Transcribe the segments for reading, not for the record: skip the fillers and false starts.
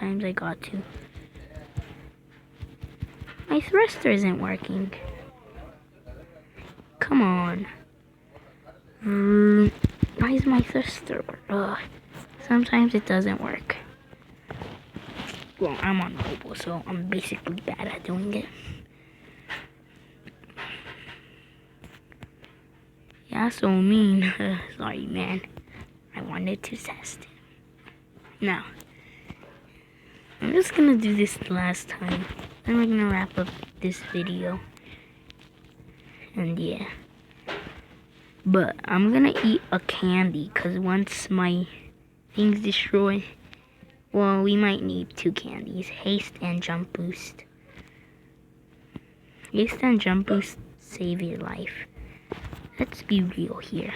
Times I got to. My thruster isn't working. Come on. Why is my thruster? Sometimes it doesn't work. Well, I'm on mobile, so I'm basically bad at doing it. Yeah, so mean. Sorry, man. I wanted to test it. Now, I'm just gonna do this last time. Then we're gonna wrap up this video. And yeah. But I'm gonna eat a candy, because once my thing's destroyed, well, we might need 2 candies. Haste and Jump Boost. Haste and Jump Boost save your life. Let's be real here.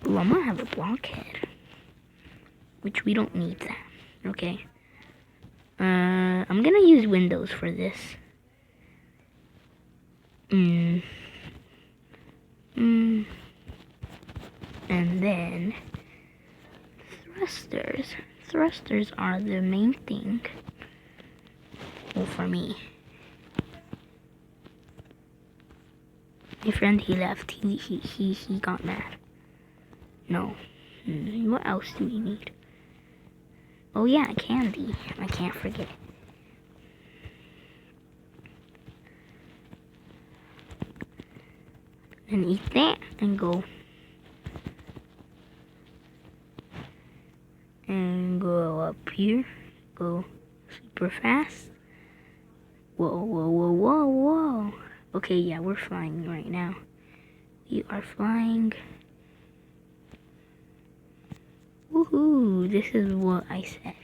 Ooh, I'm gonna have a blockhead. Which we don't need that. Okay. I'm gonna use Windows for this. And then thrusters. Thrusters are the main thing. Well, for me. My friend, he left. He got mad. No. What else do we need? Oh yeah, candy. I can't forget. And eat that and go. And go up here. Go super fast. Whoa, whoa, whoa, whoa, whoa. Okay, yeah, we're flying right now. We are flying. Woohoo, this is what I said.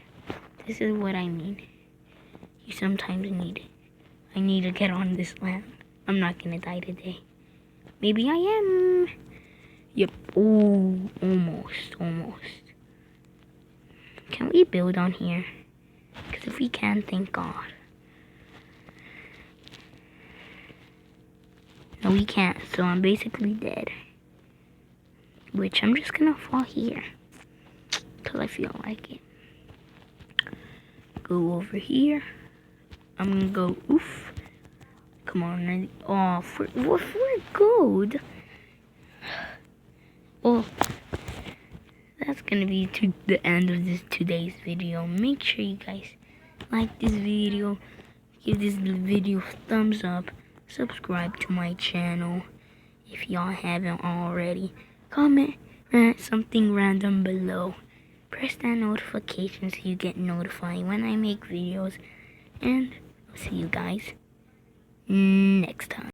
This is what I mean. You sometimes need it. I need to get on this land. I'm not gonna die today. Maybe I am. Yep. Oh, almost. Can we build on here? Because if we can, thank God. No, we can't. So I'm basically dead. Which I'm just gonna fall here. Because I feel like it. Go over here. I'm gonna go oof. Come on. Oh, for gold. Well, that's gonna be to the end of today's video. Make sure you guys like this video. Give this video a thumbs up. Subscribe to my channel if y'all haven't already. Comment something random below. Press that notification so you get notified when I make videos. And I'll see you guys next time.